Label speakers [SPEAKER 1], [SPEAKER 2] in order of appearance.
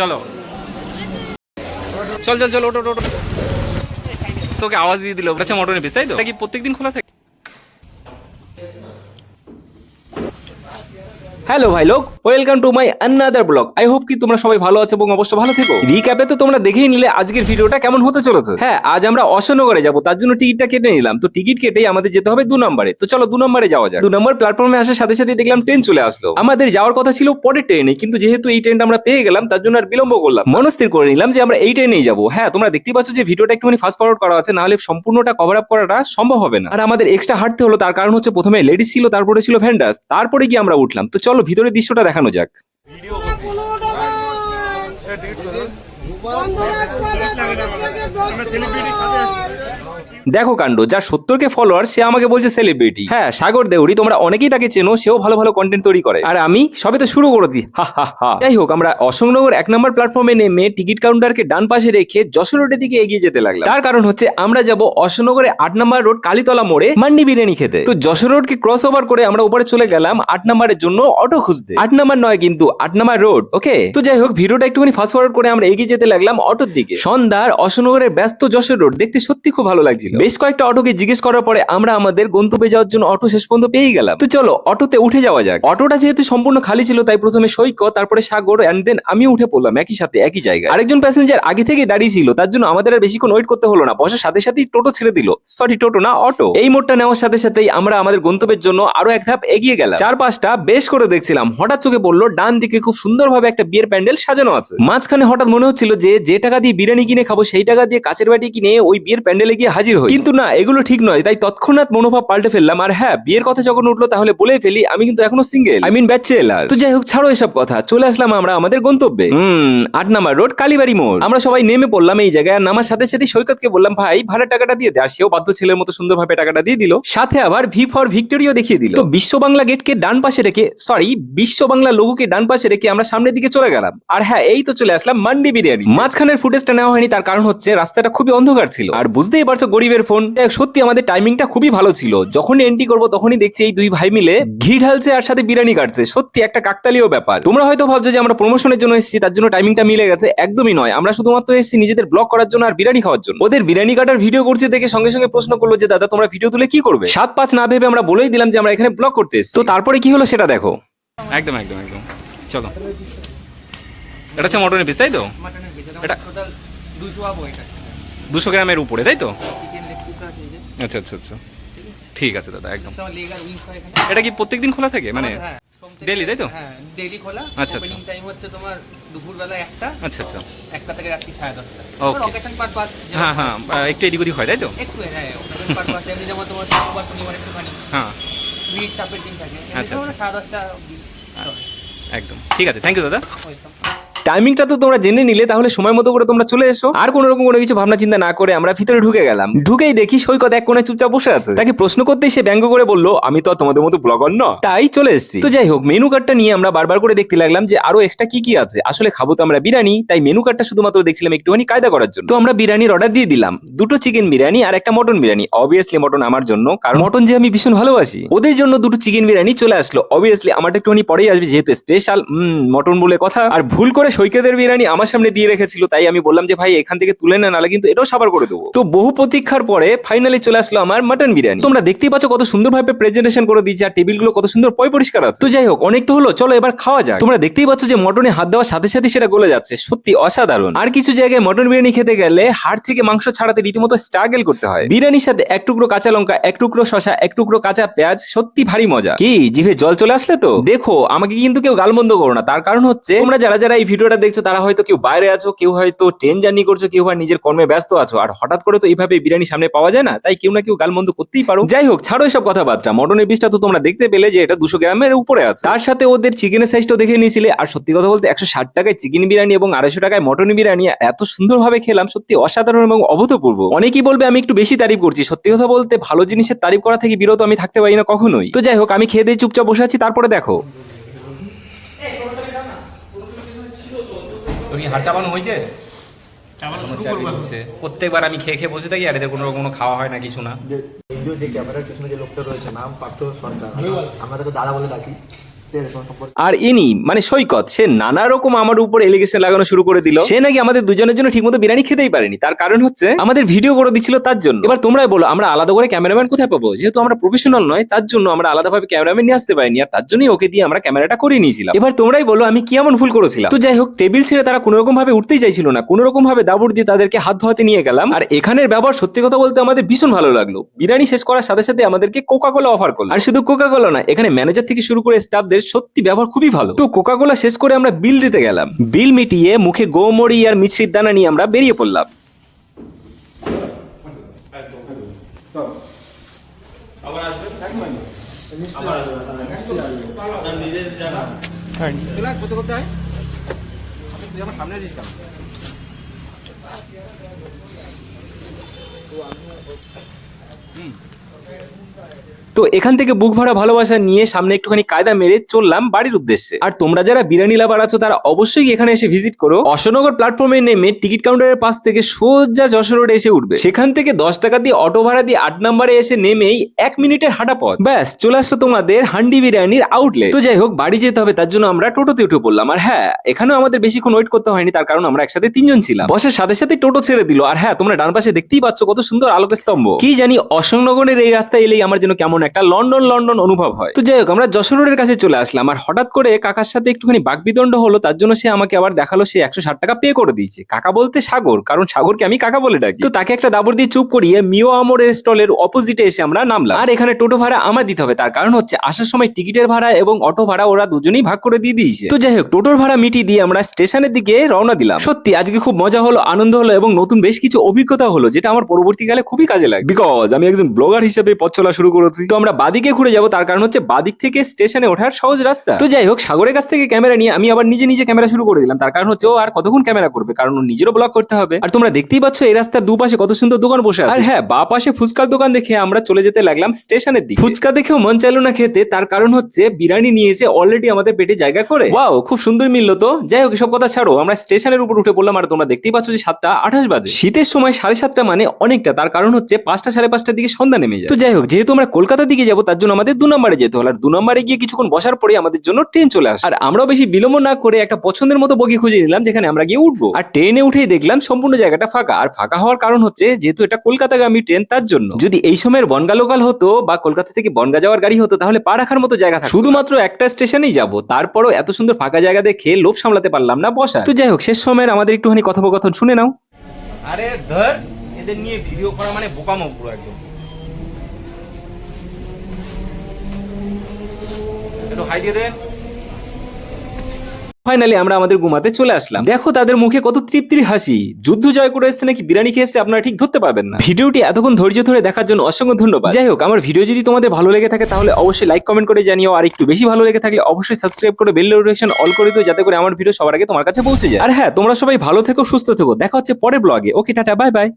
[SPEAKER 1] চলো চল চল চল ওটো ওটো তোকে আওয়াজ দিয়ে দিল আচ্ছা মটনের পিস তাই তো কি প্রত্যেকদিন খোলা থাকে? হ্যালো ভাই লোক, welcome to my another blog. I hope কি তোমরা সবাই ভালো আছো এবং অবশ্যই ভালো থেকো। রিক্যাপে তো তোমরা দেখেই নিলে আজকের ভিডিওটা কেমন হতে চলেছে। হ্যাঁ, আজ আমরা অশোকনগরে যাব, তার জন্য টিকিটটা কেটে নিলাম। তো টিকিট কেটেই আমাদের যেতে হবে 2 নম্বরে। তো চলো 2 নম্বরে যাওয়া যাক। 2 নম্বর প্ল্যাটফর্মে আসার সাথে সাথে দেখলাম ট্রেন চলে আসলো। আমাদের যাওয়ার কথা ছিল পরের ট্রেনে, কিন্তু যেহেতু এই ট্রেনটা আমরা পেয়ে গেলাম তার জন্য আর বিলম্ব করলাম, মনস্থির করে নিলাম যে আমরা এই ট্রেনেই যাবো। হ্যাঁ, তোমরা দেখতেই পাচ্ছ যে ভিডিওটা একটুখানি ফাস্ট ফরওয়ার্ড করা আছে, না হলে সম্পূর্ণটা কভার আপ করাটা সম্ভব হবে না। আর আমাদের এক্সট্রা হাঁটতে হলো, তার কারণ হচ্ছে প্রথমে লেডিস ছিল, তারপরে ছিল ভেন্ডার্স, তারপরে গিয়ে আমরা উঠলাম। তো চলো ভিতরের দৃশ্যটা দেখানো যাক। দেখো কাণ্ড, যার 70K ফলোয়ার সে আমাকে বলছে সেলিব্রিটি। হ্যাঁ, সাগর দেউরি, তোমরা অনেকেই তাকে চেনো, সেও ভালো ভালো কন্টেন্ট তৈরি করে। আর আমি সবে তো শুরু করেছি, হা হা হা। যাই হোক, আমরা অশোকনগর 1 নম্বর প্ল্যাটফর্মে নেমে টিকিট কাউন্টারকে ডান পাশে রেখে যশোর রোডের দিকে এগিয়ে যেতে লাগলাম। তার কারণ হচ্ছে আমরা যাব অশোকনগরে 8 নম্বর রোড কালীতলা মোড়ে মান্ডি বিরিয়ানি খেতে। তো যশোর রোডকে ক্রস ওভার করে আমরা উপরে চলে গেলাম 8 নম্বরের জন্য অটো খুঁজতে। 8 নম্বর নয় কিন্তু 8 নম্বর রোড, ওকে। তো যাই হোক, ভিডিওটা একটুখানি ফাস্ট ফরওয়ার্ড করে আমরা এগিয়ে যেতে লাগলাম অটোর দিকে। সন্ধ্যার অশোকনগরের ব্যস্ত যশোর রোড দেখতে সত্যি খুব ভালো লাগছিল। বেশ কয়েকটা অটোকে জিজ্ঞেস করার পরে আমরা আমাদের গন্তব্যে যাওয়ার জন্য অটো শেষ পর্যন্ত পেয়ে গেলাম। তো চলো অটোতে উঠে যাওয়া যাক। অটোটা যেহেতু সম্পূর্ণ খালি ছিল, তাই প্রথমে সৈকত, তারপরে সাগর এন্ড দেন আমি উঠে পড়লাম একই সাথে একই জায়গায়। আরেকজন প্যাসেঞ্জার আগে থেকে দাঁড়িয়ে ছিল, তার জন্য আমাদের আর বেশিক্ষণ ওয়েট করতে হলো না। বসার সাথে সাথেই টোটো ছেড়ে দিল, সরি টোটো না অটো। এই মোড়টা নেওয়ার সাথে সাথেই আমরা আমাদের গন্তব্যের জন্য আরো এক ধাপ এগিয়ে গেলাম। চারপাশটা বেশ করে দেখছিলাম, হঠাৎ চোখে পড়লো ডান দিকে খুব সুন্দরভাবে একটা বিয়ের প্যান্ডেল সাজানো আছে। মাঝখানে হঠাৎ মনে হচ্ছিল যে টাকা দিয়ে বিরিয়ানি কিনে খাবো সেই টাকা দিয়ে কাচের বাটি কিনে ওই বিয়ের প্যান্ডেলে গিয়ে হাজির হই। কিন্তু না, এগুলো ঠিক নয়, তাই তৎক্ষণাৎ মনোভাব পাল্টে ফেললাম। আর হ্যাঁ, বিয়ের কথা যখন উঠলো তাহলে বলেই ফেলি, আমি কিন্তু এখনো সিঙ্গেল, আই মিন ব্যাচেলার। তো যাই হোক, ছাড়ো এসব কথা, চলে আসলাম আমরা আমাদের গন্তব্যে। 8 নম্বর রোড কালীবাড়ি মোড়। আমরা সবাই নেমে পড়লাম এই জায়গায়। আর নামার সাথে সাথে সৈকতকে বললাম, ভাই ভাড়া টাকাটা দিয়ে দে। আর সেও বাধ্য ছেলের মতো সুন্দরভাবে টাকাটা দিয়ে দিল, সাথে আবার ভি ফর ভিক্টোরিয়া দেখিয়ে দিল। তো বিশ্ব বাংলা গেটকে ডান পাশে রেখে, সরি বিশ্ব বাংলা লোগোকে ডান পাশে রেখে আমরা সামনের দিকে চলে গেলাম। আর হ্যাঁ, এই তো চলে আসলাম মান্ডি বিরিয়ানি। মাঝখানের ফুটেজটা নেওয়া হয়নি, তার কারণ হচ্ছে রাস্তাটা খুবই অন্ধকার ছিল। আর বুঝতেই পারছো গরিবের ফোন। সত্যি আমাদের টাইমিংটা খুবই ভালো ছিল। যখনই এন্ট্রি করবো তখনই দেখছি এই দুই ভাই মিলে ঘি ঢালছে আর সাথে বিরিয়ানি কাটছে। সত্যি একটা কাকতালীয় ব্যাপার। তোমরা হয়তো ভাবছো যে আমরা প্রমোশনের জন্য এসেছি, তার জন্য টাইমিংটা মিলে গেছে। একদমই নয়, আমরা শুধুমাত্র এসেছি নিজেদের ব্লগ করার জন্য আর বিরিয়ানি খাওয়ার জন্য। ওদের বিরিয়ানি কাটার ভিডিও করছে দেখে সঙ্গে সঙ্গে প্রশ্ন করলো যে দাদা তোমরা ভিডিও তুলে কি করবে। 7-5 না ভেবে আমরা বলেই দিলাম যে আমরা এখানে ব্লগ করতে এসেছি। তো তারপরে কি হলো সেটা দেখো। একদম একদম একদম চলো। এটা হচ্ছে মটনের পিস তাই তো? এটা 200 গ্রামের উপরে তাই তো? আচ্ছা আচ্ছা আচ্ছা, ঠিক আছে দাদা একদম। এটা কি প্রত্যেকদিন খোলা থাকে মানে ডেইলি তাই তো?
[SPEAKER 2] হ্যাঁ ডেইলি খোলা।
[SPEAKER 1] আচ্ছা
[SPEAKER 2] ওপেনিং টাইম হচ্ছে তোমার দুপুরবেলা 1টা।
[SPEAKER 1] আচ্ছা আচ্ছা,
[SPEAKER 2] 1টা থেকে রাত্রি 10:30।
[SPEAKER 1] ওকে।
[SPEAKER 2] Occasion purpose.
[SPEAKER 1] হ্যাঁ হ্যাঁ, একটু এদিক ওদিক হয় তাই তো?
[SPEAKER 2] একটু হ্যাঁ, অকেশন পারপাস এমনি যেমন তোমার শুক্রবার শনিবার একটুখানি
[SPEAKER 1] হ্যাঁ
[SPEAKER 2] ভিড় চাপের দিন থাকে।
[SPEAKER 1] আচ্ছা,
[SPEAKER 2] এমনি
[SPEAKER 1] আচ্ছা।
[SPEAKER 2] 10:30 অবধি।
[SPEAKER 1] একদম ঠিক আছে, থ্যাংক ইউ দাদা।
[SPEAKER 2] ওয়েলকাম।
[SPEAKER 1] টাইমিংটা তো তোমরা জেনে নিলে, তাহলে সময় মতো করে তোমরা চলে এসো। আর কোনো রকম কোনো কিছু ভাবনা চিন্তা না করে আমরা ভিতরে ঢুকে গেলাম। ঢুকেই দেখি সৈকত এক কোণে চুপচাপ বসে আছে। তাকে প্রশ্ন করতেই সে ব্যঙ্গ করে বললো, আমি তো তোমাদের মতো ব্লগার না, তাই চলে এসেছি। তো যাই হোক, মেনু কার্ডটা নিয়ে আমরা বারবার করে দেখতে লাগলাম যে আরো এক্সট্রা কি কি আছে। আসলে খাবো তো আমরা বিরিয়ানি, তাই মেনু কার্ডটা শুধুমাত্র দেখছিলাম একটুখানি কায়দা করার জন্য। তো আমরা বিরিয়ানির অর্ডার দিয়ে দিলাম, 2টো চিকেন বিরিয়ানি আর একটা মটন বিরিয়ানি। অবভিয়াসলি মটন আমার জন্য, কারণ মটন যে আমি ভীষণ ভালোবাসি। ওদের জন্য 2টো চিকেন বিরিয়ানি চলে আসলো। অবভিয়াসলি আমারটা একটুখানি পরেই আসবে, যেহেতু স্পেশাল মটন বলে কথা। আর ভুল করে সৈকতের বিরিয়ানি আমার সামনে দিয়ে রেখেছিল, তাই আমি বললাম যে ভাই এখান থেকে তুলে না, নালে কিন্তু এটাও সাবার করে দেবো। তো বহু প্রতীক্ষার পরে ফাইনালি চলে আসলো আমার মটন বিরিয়ানি। তোমরা দেখতেই পাচ্ছ কত সুন্দরভাবে প্রেজেন্টেশন করে দিয়েছে, আর টেবিলগুলো কত সুন্দর পরিষ্কার আছে। তো যাই হোক, অনেক তো হলো, চলো এবার খাওয়া যাক। তোমরা দেখতেই পাচ্ছ যে মটনে হাত দেওয়ার সাথে সাথে সেটা গলে যাচ্ছে, সত্যি অসাধারণ। আর কিছু জায়গায় মটন বিরিয়ানি খেতে গেলে হাড় থেকে মাংস ছাড়াতে রীতিমতো স্ট্রাগল করতে হয়। বিরিয়ানির সাথে 1 টুকরো কাঁচা লঙ্কা, 1 টুকরো শসা, 1 টুকরো কাঁচা পেঁয়াজ, সত্যি ভারী মজা। কি জিভে জল চলে আসলে তো? দেখো, আমাকে কিন্তু কেউ গালমন্দ করো না, তার কারণ হচ্ছে তোমরা যারা যারা এই ভিডিওটা দেখছো তারা হয়তো কেউ বাইরে আছো, কেউ হয়তো ট্রেন জার্নি করছো, কেউ বা নিজের কর্মে ব্যস্ত আছো। আর হঠাৎ করে তো এইভাবে বিরিয়ানি সামনে পাওয়া যায় না, তাই কেউ না কেউ গালমন্দ করতেই পারো। যাই হোক, ছাড়ো এসব কথাবার্তা। মটনের পিসটা তো তোমরা দেখতে পেলে যে এটা 200 গ্রামের উপরে আছে। তার সাথে ওদের চিকেনের সাইজটাও দেখে নিয়েছিলে। আর সত্যি কথা বলতে 160 টাকায় চিকেন বিরিয়ানি এবং 250 টাকায় মটন বিরিয়ানি এত সুন্দরভাবে খেলাম, সত্যি অসাধারণ এবং অভূতপূর্ব। অনেকেই বলবে আমি একটু বেশি তারিফ করছি। সত্যি কথা বলতে ভালো জিনিসের তারিফ করা থেকে বিরত আমি থাকতে পারি না কখনোই। তো যাই হোক, আমি খেয়ে দিয়ে চুপচাপ বসে আছি, তারপরে দেখো। তুমি হাড় চাবানো হয়েছে? প্রত্যেকবার আমি খেয়ে খেয়ে বসে থাকি, আর এদের কোনো খাওয়া হয় না, কিছু না।
[SPEAKER 3] ভিডিও যে ক্যামেরার পিছনে যে লোকটা রয়েছে, নাম পার্থ সরকার, আমরা তাকে দাদা বলে ডাকি।
[SPEAKER 1] আর ইনি মানে সৈকত, সে নানা রকম আমার উপর এলিগেশন লাগানো শুরু করে দিল। সে নাকি আমাদের দুজনের জন্য ঠিকমতো বিরিয়ানি খেতেই পারেনি, তার কারণ হচ্ছে আমাদের ভিডিও করে দিচ্ছিল তার জন্য। এবার তোমরাই বলো আমরা আলাদা করে ক্যামেরাম্যান কোথায় পাবো? যেহেতু আমরা প্রফেশনাল নয়, তার জন্য আমরা আলাদাভাবে ক্যামেরাম্যান নিয়ে আসতে পারিনি, আর তার জন্যই ওকে দিয়ে আমরা ক্যামেরাটা করে নিয়েছিলাম। এবার তোমরাই বলো আমি কি এমন ভুল করেছিলাম? তো যাই হোক, টেবিল ছেড়ে তারা কোনো রকম ভাবে উঠতেই চাইছিল না, কোনো রকম ভাবে দাবুড় দিয়ে তাদেরকে হাত ধোয়াতে নিয়ে গেলাম। আর এখানের ব্যবহার সত্যি কথা বলতে আমাদের ভীষণ ভালো লাগলো। বিরিয়ানি শেষ করার সাথে সাথে আমাদেরকে কোকা কোলা অফার করলো। আর শুধু কোকা কোলা না, এখানে ম্যানেজার থেকে শুরু করে স্টাফদের সত্যি ব্যবহার খুবই ভালো। তো কোকা কোলা শেষ করে আমরা বিল দিতে গেলাম। বিল মিটিয়ে মুখে গোমড়ি আর মিছরির দানা নিয়ে আমরা বেরিয়ে পড়লাম।
[SPEAKER 2] সামনে দিচ্ছিলাম।
[SPEAKER 1] তো এখান থেকে বুক ভরা ভালোবাসা নিয়ে সামনে একটুখানি কায়দা মেরে চললাম বাড়ির উদ্দেশ্যে। আর তোমরা যারা বিরিয়ানি লাভার আছো তারা অবশ্যই এখানে এসে ভিজিট করো। অশোকনগর প্ল্যাটফর্মে নেমে টিকিট কাউন্টারের পাশ থেকে সোজা যশোর রোডে এসে উঠবে। সেখান থেকে 10 টাকা দিয়ে অটো ভাড়া দিয়ে 8 নম্বরে এসে নেমেই 1 মিনিটের হাঁটা পথ, ব্যাস চলে আসলো তোমাদের হান্ডি বিরিয়ানির আউটলেট। তো যাই হোক, বাড়ি যেতে হবে, তার জন্য আমরা টোটোতে উঠে পড়লাম। আর হ্যাঁ, এখানেও আমাদের বেশিক্ষণ ওয়েট করতে হয়নি, তার কারণ আমরা একসাথে 3 জন ছিলাম। বসের সাথে সাথে টোটো ছেড়ে দিল। আর হ্যাঁ, তোমরা ডান পাশে দেখতেই পাচ্ছ কত সুন্দর আলোকের স্তম্ভ। কি জানি অশোকনগরের এই রাস্তায় এলেই আমার যেন কেমন একটা লন্ডন অনুভব হয়। তো যাই হোক, আমরা যশোর রোডের কাছে চলে আসলাম। আর হঠাৎ করে কাকার সাথে একটুখানি বাকবিতণ্ড হলো, তার জন্য সে আমাকে আবার দেখালো সে 160 টাকা পে করে দিয়েছে। কাকা বলতে সাগর, কারণ সাগরকে আমি কাকা বলে ডাকি। তো তাকে একটা দাবড় দিয়ে চুপ করিয়ে মিও আমরের স্টলের অপোজিটে এসে আমরা নামলাম। আর এখানে টোটো ভাড়া আমার দিতে হবে, তার কারণ হচ্ছে আসার সময় টিকিটের ভাড়া এবং অটো ভাড়া ওরা দুজনেই ভাগ করে দিয়ে দিয়েছে। তো যাই হোক, টোটোর ভাড়া মিটিয়ে দিয়ে আমরা স্টেশনের দিকে রওনা দিলাম। সত্যি আজকে খুব মজা হলো, আনন্দ হলো এবং নতুন বেশ কিছু অভিজ্ঞতা হলো, যেটা আমার পরবর্তীকালে খুবই কাজে লাগবে। বিকজ আমি একজন ব্লগার হিসেবে পথ চলা শুরু করেছি। তো আমরা বাদিকে ঘুরে যাবো, তার কারণ হচ্ছে বাদিক থেকে স্টেশনে ওঠার সহজ রাস্তা। তো যাই হোক, সাগরের কাছ থেকে ক্যামেরা নিয়ে আমি আবার নিজে নিজে ক্যামেরা শুরু করে দিলাম, তার কারণ হচ্ছে ও আর কতক্ষণ ক্যামেরা করবে, কারণ ও নিজেরও ব্লগ করতে হবে। আর তোমরা দেখতেই পাচ্ছ এই রাস্তার দুপাশে কত সুন্দর দোকান বসে আছে। আর হ্যাঁ, বা পাশে ফুচকার দোকান দেখে আমরা চলে যেতে লাগলাম স্টেশনের দিকে। ফুচকা দেখেও মন চাইলো না খেতে, তার কারণ হচ্ছে বিরিয়ানি নিয়েছে অলরেডি আমাদের পেটে জায়গা করে। ওয়াও, খুব সুন্দর মিললো। তো যাই হোক, এসব কথা ছাড়ো, আমরা স্টেশনের উপর উঠে পড়লাম। আর তোমরা দেখতেই পাচ্ছ যে 7:28 বাজে। শীতের সময় 7:30 মানে অনেকটা, তার কারণ হচ্ছে 5টা 5:30টার দিকে সন্ধ্যা নেমে যায়। তো যাই হোক, যেহেতু আমরা কলকাতার দিকে যাবো, তার জন্য আমাদের 2 নম্বরে যেতে হলো। আর 2 নম্বরে গিয়ে কিছুক্ষণ বসার পরে আমাদের জন্য ট্রেন চলে আসে। আর আমরাও বেশি বিলম্ব না করে একটা পছন্দের মতো বগি খুঁজে নিলাম যেখানে আমরা গিয়ে উঠবো। আর ট্রেনে উঠেই দেখলাম সম্পূর্ণ জায়গাটা ফাঁকা। আর ফাঁকা হওয়ার কারণ হচ্ছে যেহেতু এটা কলকাতাগামী ট্রেন, তার জন্য। যদি এই সময়ের বনগা লোকাল হতো বা কলকাতা থেকে বনগা যাওয়ার গাড়ি হতো, তাহলে পা রাখার মতো জায়গা থাকতো। শুধুমাত্র একটা স্টেশনেই যাবো, তারপরও এত সুন্দর ফাঁকা জায়গা দেখে লোভ সামলাতে পারলাম না বসা। তো যাই হোক, শেষ সময়ের আমাদের একটুখানি কথোপকথন শুনে নাও।
[SPEAKER 2] আরে ধর, এদের নিয়ে ভিডিও করা মানে বোকামো পুরো একদম। একটু হাই দিয়ে দেন।
[SPEAKER 1] ফাইনালি আমরা আমাদের ঘুমাতে চলে আসলাম। দেখো তাদের মুখে কত তৃপ্তির হাসি। যুদ্ধ জয় করে এসছে নাকি বিরিয়ানি খেয়ে এসছে আপনারা ঠিক ধরতে পারবেন না। ভিডিওটি এতক্ষণ ধৈর্য ধরে দেখার জন্য অসংখ্য ধন্যবাদ। যাই হোক, আমার ভিডিও যদি তোমাদের ভালো লেগে থাকে তাহলে অবশ্যই লাইক কমেন্ট করে জানিও। আর একটু বেশি ভালো লেগে থাকলে অবশ্যই সাবস্ক্রাইব করে বেল নোটিফিকেশন অল করে দিও, যাতে করে আমার ভিডিও সবার আগে তোমার কাছে পৌঁছে যায়। আর হ্যাঁ, তোমরা সবাই ভালো থেকো, সুস্থ থেকো। দেখা হচ্ছে পরের ব্লগে। ওকে, টাটা, বাই বাই।